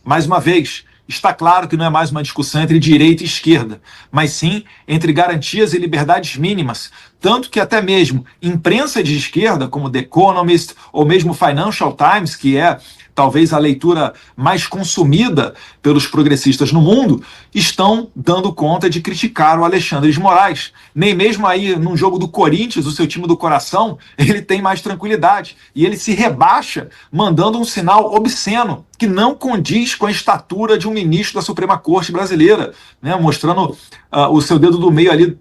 Mais uma vez, está claro que não é mais uma discussão entre direita e esquerda, mas sim entre garantias e liberdades mínimas, tanto que até mesmo imprensa de esquerda, como The Economist ou mesmo Financial Times, que é talvez a leitura mais consumida pelos progressistas no mundo, estão dando conta de criticar o Alexandre de Moraes. Nem mesmo aí num jogo do Corinthians, o seu time do coração, ele tem mais tranquilidade. E ele se rebaixa, mandando um sinal obsceno, que não condiz com a estatura de um ministro da Suprema Corte brasileira, né? Mostrando o seu dedo do meio ali,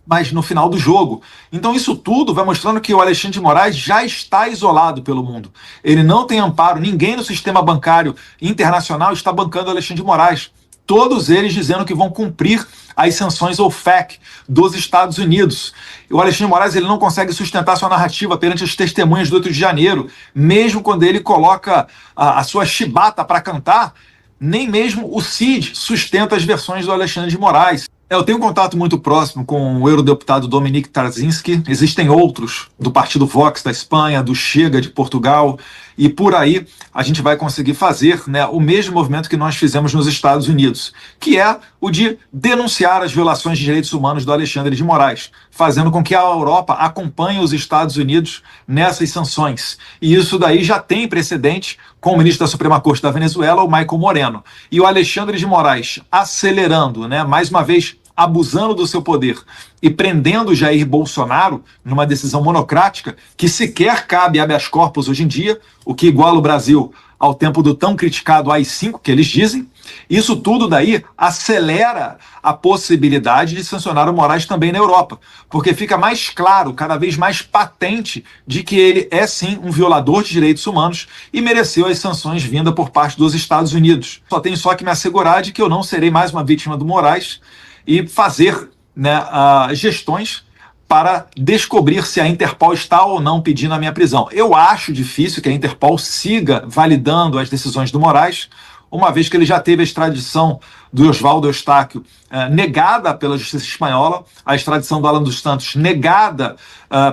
mas no final do jogo. Então isso tudo vai mostrando que o Alexandre de Moraes já está isolado pelo mundo. Ele não tem amparo, ninguém no sistema bancário internacional está bancando o Alexandre de Moraes. Todos eles dizendo que vão cumprir as sanções OFAC dos Estados Unidos. O Alexandre de Moraes ele não consegue sustentar sua narrativa perante as testemunhas do 8 de janeiro, mesmo quando ele coloca a sua chibata para cantar, nem mesmo o Cid sustenta as versões do Alexandre de Moraes. Eu tenho um contato muito próximo com o eurodeputado Dominique Tarzinski. Existem outros do Partido Vox da Espanha, do Chega de Portugal, e por aí a gente vai conseguir fazer, né, o mesmo movimento que nós fizemos nos Estados Unidos, que é o de denunciar as violações de direitos humanos do Alexandre de Moraes, fazendo com que a Europa acompanhe os Estados Unidos nessas sanções. E isso daí já tem precedente com o ministro da Suprema Corte da Venezuela, o Michael Moreno. E o Alexandre de Moraes acelerando, né, mais uma vez, abusando do seu poder e prendendo Jair Bolsonaro numa decisão monocrática que sequer cabe habeas corpus hoje em dia, o que iguala o Brasil ao tempo do tão criticado AI-5 que eles dizem, isso tudo daí acelera a possibilidade de sancionar o Moraes também na Europa, porque fica mais claro, cada vez mais patente, de que ele é sim um violador de direitos humanos e mereceu as sanções vindas por parte dos Estados Unidos. Tenho só que me assegurar de que eu não serei mais uma vítima do Moraes e fazer, né, gestões para descobrir se a Interpol está ou não pedindo a minha prisão. Eu acho difícil que a Interpol siga validando as decisões do Moraes, uma vez que ele já teve a extradição do Oswaldo Eustáquio negada pela justiça espanhola, a extradição do Alan dos Santos negada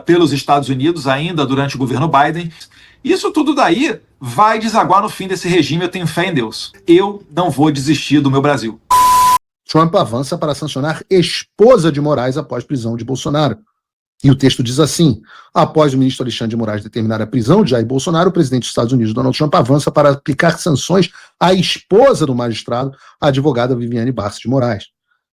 pelos Estados Unidos ainda durante o governo Biden. Isso tudo daí vai desaguar no fim desse regime, eu tenho fé em Deus. Eu não vou desistir do meu Brasil. Trump avança para sancionar esposa de Moraes após prisão de Bolsonaro. E o texto diz assim: após o ministro Alexandre de Moraes determinar a prisão de Jair Bolsonaro, o presidente dos Estados Unidos, Donald Trump, avança para aplicar sanções à esposa do magistrado, a advogada Viviane Barça de Moraes.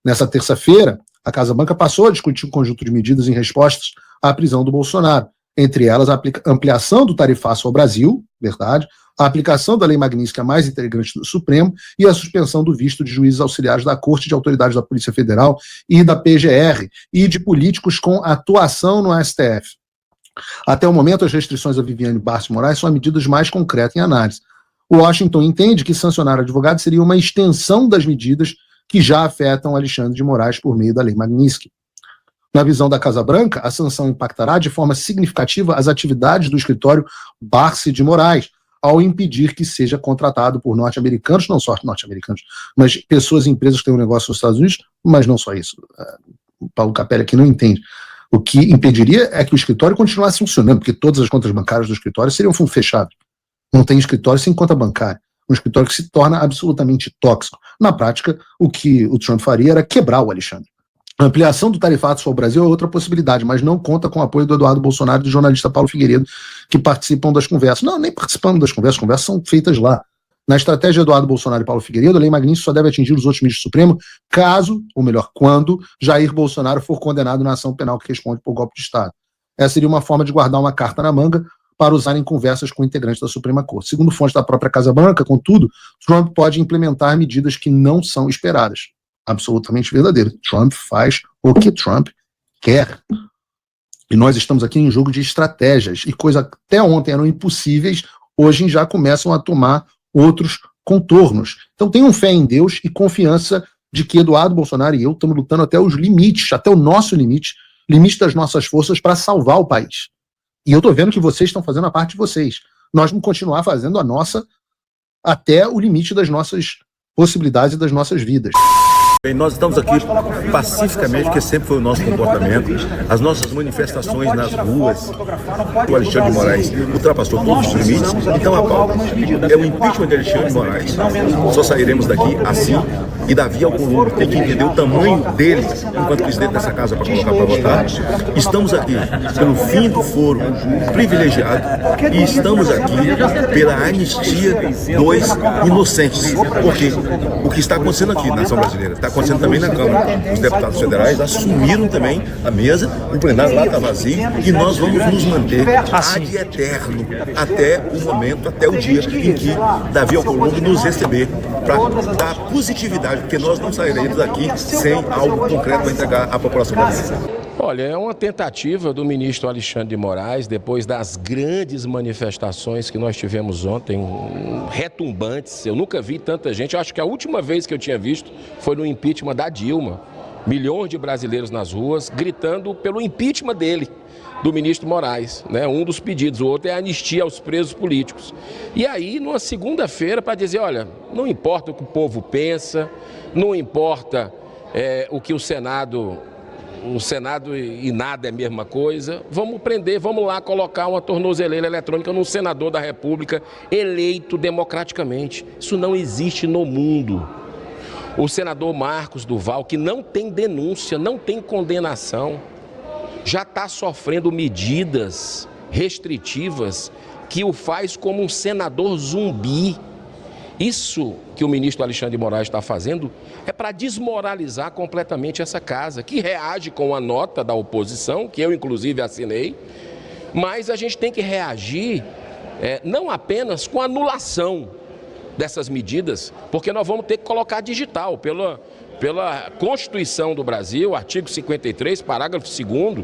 Nessa terça-feira, a Casa Branca passou a discutir um conjunto de medidas em respostas à prisão do Bolsonaro, entre elas a ampliação do tarifaço ao Brasil, verdade, a aplicação da Lei Magnitsky a mais integrantes do Supremo e a suspensão do visto de juízes auxiliares da Corte, de autoridades da Polícia Federal e da PGR e de políticos com atuação no STF. Até o momento, as restrições a Viviane Barça de Moraes são a medidas mais concretas em análise. O Washington entende que sancionar advogado seria uma extensão das medidas que já afetam Alexandre de Moraes por meio da Lei Magnitsky. Na visão da Casa Branca, a sanção impactará de forma significativa as atividades do escritório Barça de Moraes, ao impedir que seja contratado por norte-americanos, não só norte-americanos, mas pessoas e empresas que têm um negócio nos Estados Unidos, mas não só isso. O Paulo Capelli aqui não entende. O que impediria é que o escritório continuasse funcionando, porque todas as contas bancárias do escritório seriam fechadas. Não tem escritório sem conta bancária. Um escritório que se torna absolutamente tóxico. Na prática, o que o Trump faria era quebrar o Alexandre. A ampliação do tarifato ao Brasil é outra possibilidade, mas não conta com o apoio do Eduardo Bolsonaro e do jornalista Paulo Figueiredo, que participam das conversas. Não, nem participando das conversas, as conversas são feitas lá. Na estratégia de Eduardo Bolsonaro e Paulo Figueiredo, a Lei Magnitsky só deve atingir os outros ministros do Supremo caso, ou melhor, quando, Jair Bolsonaro for condenado na ação penal que responde por golpe de Estado. Essa seria uma forma de guardar uma carta na manga para usar em conversas com integrantes da Suprema Corte. Segundo fontes da própria Casa Branca, contudo, Trump pode implementar medidas que não são esperadas. Absolutamente verdadeiro. Trump faz o que Trump quer. E nós estamos aqui em um jogo de estratégias, e coisas até ontem eram impossíveis, hoje já começam a tomar outros contornos. Então tenham fé em Deus e confiança de que Eduardo Bolsonaro e eu estamos lutando até os limites, até o nosso limite, limite das nossas forças para salvar o país. E eu estou vendo que vocês estão fazendo a parte de vocês. Nós vamos continuar fazendo a nossa até o limite das nossas possibilidades e das nossas vidas. Bem, nós estamos aqui pacificamente, que sempre foi o nosso comportamento. As nossas manifestações nas ruas, o Alexandre de Moraes ultrapassou todos os limites. Então a pauta é o impeachment de Alexandre de Moraes. Só sairemos daqui assim. E Davi Alcolumbre tem que entender o tamanho dele enquanto presidente dessa casa para colocar para votar. Estamos aqui pelo fim do foro privilegiado e estamos aqui pela anistia dos inocentes. Porque o que está acontecendo aqui na nação brasileira está acontecendo também na Câmara. Os deputados federais assumiram também a mesa, o plenário lá está vazio e nós vamos nos manter ad eterno até o momento, até o dia em que Davi Alcolumbre nos receber para dar positividade, porque nós não sairemos daqui sem algo concreto para entregar à população brasileira. Olha, é uma tentativa do ministro Alexandre de Moraes, depois das grandes manifestações que nós tivemos ontem, retumbantes. Eu nunca vi tanta gente. Eu acho que a última vez que eu tinha visto foi no impeachment da Dilma. Milhões de brasileiros nas ruas gritando pelo impeachment dele, do ministro Moraes, né? Um dos pedidos, o outro é a anistia aos presos políticos. E aí, numa segunda-feira, para dizer, olha, não importa o que o povo pensa, não importa o que o Senado e nada é a mesma coisa, vamos prender, vamos lá colocar uma tornozeleira eletrônica num senador da República eleito democraticamente. Isso não existe no mundo. O senador Marcos Duval, que não tem denúncia, não tem condenação, já está sofrendo medidas restritivas que o faz como um senador zumbi. Isso que o ministro Alexandre de Moraes está fazendo é para desmoralizar completamente essa casa, que reage com a nota da oposição, que eu inclusive assinei, mas a gente tem que reagir não apenas com anulação dessas medidas, porque nós vamos ter que colocar digital pela Constituição do Brasil, artigo 53, parágrafo 2º,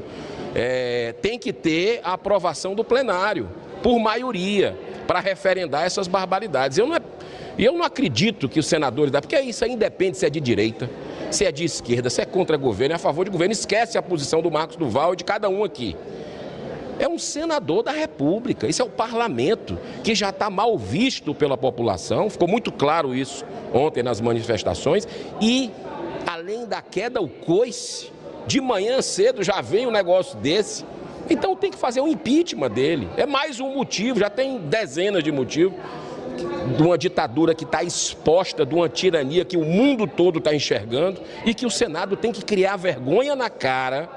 tem que ter a aprovação do plenário, por maioria, para referendar essas barbaridades. Eu não acredito que os senadores, porque isso aí independe se é de direita, se é de esquerda, se é contra governo, é a favor de governo, esquece a posição do Marcos Duval e de cada um aqui. É um senador da República, isso é o parlamento, que já está mal visto pela população, ficou muito claro isso ontem nas manifestações, e além da queda, o coice, de manhã cedo já vem um negócio desse, então tem que fazer um impeachment dele, é mais um motivo, já tem dezenas de motivos, de uma ditadura que está exposta, de uma tirania que o mundo todo está enxergando, e que o Senado tem que criar vergonha na cara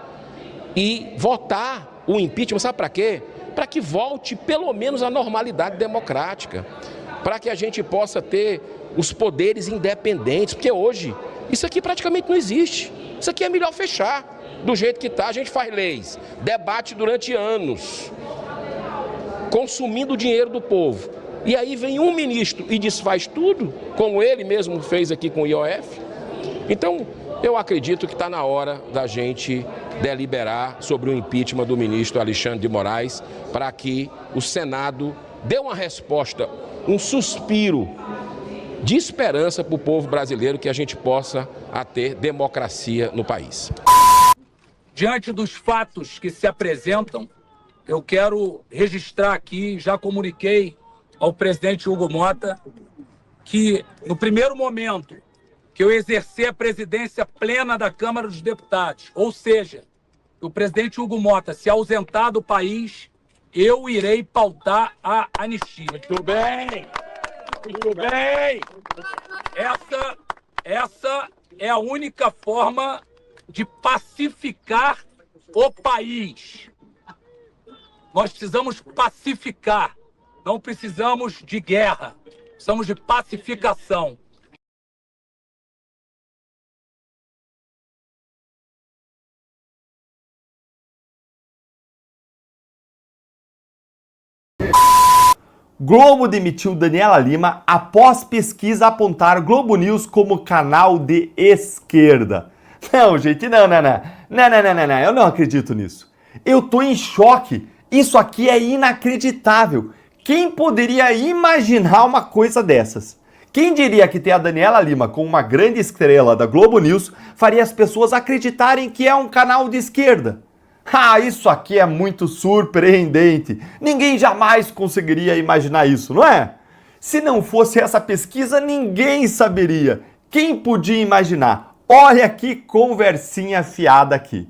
e votar o impeachment, sabe para quê? Para que volte pelo menos a normalidade democrática, para que a gente possa ter os poderes independentes, porque hoje isso aqui praticamente não existe. Isso aqui é melhor fechar do jeito que está. A gente faz leis, debate durante anos, consumindo o dinheiro do povo. E aí vem um ministro e desfaz tudo, como ele mesmo fez aqui com o IOF. Então, eu acredito que está na hora da gente deliberar sobre o impeachment do ministro Alexandre de Moraes, para que o Senado dê uma resposta, um suspiro de esperança para o povo brasileiro, que a gente possa ter democracia no país. Diante dos fatos que se apresentam, eu quero registrar aqui, já comuniquei ao presidente Hugo Mota, que no primeiro momento que eu exercer a presidência plena da Câmara dos Deputados, ou seja, o presidente Hugo Mota se ausentar do país, eu irei pautar a anistia. Muito bem! Muito bem! Essa é a única forma de pacificar o país. Nós precisamos pacificar, não precisamos de guerra, precisamos de pacificação. Globo demitiu Daniela Lima após pesquisa apontar Globo News como canal de esquerda. Não, gente, não, eu não acredito nisso. Eu tô em choque. Isso aqui é inacreditável. Quem poderia imaginar uma coisa dessas? Quem diria que ter a Daniela Lima como uma grande estrela da Globo News faria as pessoas acreditarem que é um canal de esquerda? Ah, isso aqui é muito surpreendente. Ninguém jamais conseguiria imaginar isso, não é? Se não fosse essa pesquisa, ninguém saberia. Quem podia imaginar? Olha que conversinha fiada aqui.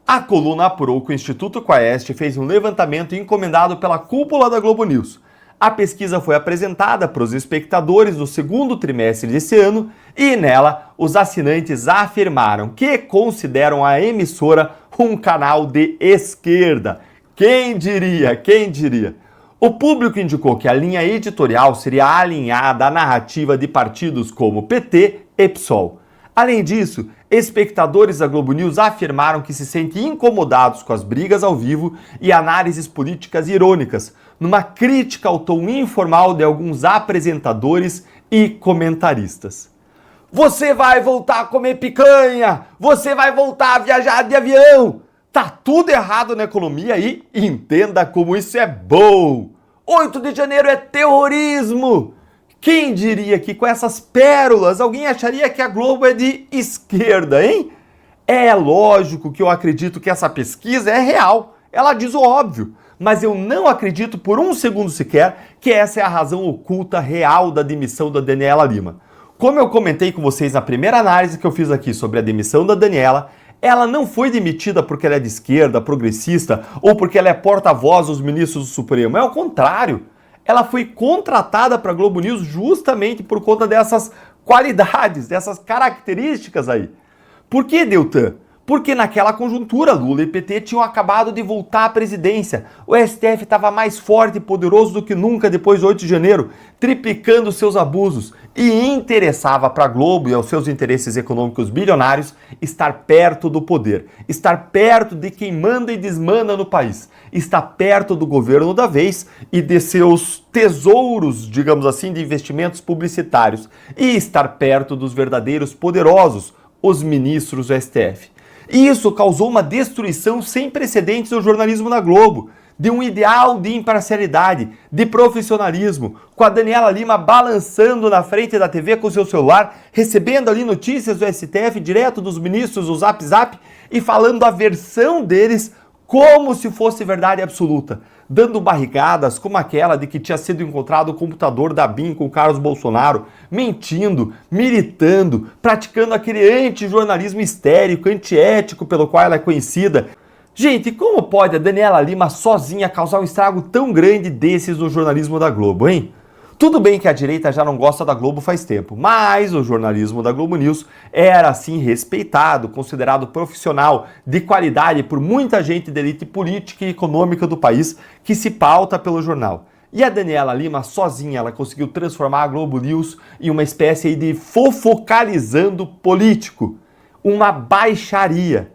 A coluna apurou que o Instituto Quaest fez um levantamento encomendado pela cúpula da Globo News. A pesquisa foi apresentada para os espectadores no segundo trimestre desse ano e nela os assinantes afirmaram que consideram a emissora um canal de esquerda. Quem diria? Quem diria? O público indicou que a linha editorial seria alinhada à narrativa de partidos como PT e PSOL. Além disso, espectadores da Globo News afirmaram que se sentem incomodados com as brigas ao vivo e análises políticas irônicas, numa crítica ao tom informal de alguns apresentadores e comentaristas. Você vai voltar a comer picanha! Você vai voltar a viajar de avião! Tá tudo errado na economia e entenda como isso é bom! 8 de janeiro é terrorismo! Quem diria que com essas pérolas alguém acharia que a Globo é de esquerda, hein? É lógico que eu acredito que essa pesquisa é real, ela diz o óbvio, mas eu não acredito por um segundo sequer que essa é a razão oculta real da demissão da Daniela Lima. Como eu comentei com vocês na primeira análise que eu fiz aqui sobre a demissão da Daniela, ela não foi demitida porque ela é de esquerda, progressista ou porque ela é porta-voz dos ministros do Supremo, é o contrário. Ela foi contratada para a Globo News justamente por conta dessas qualidades, dessas características aí. Por que, Deltan? Porque naquela conjuntura Lula e PT tinham acabado de voltar à presidência. O STF estava mais forte e poderoso do que nunca depois do 8 de janeiro, triplicando seus abusos. E interessava para a Globo e aos seus interesses econômicos bilionários estar perto do poder, estar perto de quem manda e desmanda no país, estar perto do governo da vez e de seus tesouros, digamos assim, de investimentos publicitários, e estar perto dos verdadeiros poderosos, os ministros do STF. E isso causou uma destruição sem precedentes no jornalismo da Globo, de um ideal de imparcialidade, de profissionalismo, com a Daniela Lima balançando na frente da TV com seu celular, recebendo ali notícias do STF direto dos ministros do Zap Zap e falando a versão deles como se fosse verdade absoluta, dando barrigadas como aquela de que tinha sido encontrado o computador da BIM com o Carlos Bolsonaro, mentindo, militando, praticando aquele antijornalismo histérico, antiético pelo qual ela é conhecida. Gente, como pode a Daniela Lima sozinha causar um estrago tão grande desses no jornalismo da Globo, hein? Tudo bem que a direita já não gosta da Globo faz tempo, mas o jornalismo da Globo News era assim respeitado, considerado profissional, de qualidade por muita gente da elite política e econômica do país que se pauta pelo jornal. E a Daniela Lima sozinha, ela conseguiu transformar a Globo News em uma espécie de fofocalizando político, uma baixaria.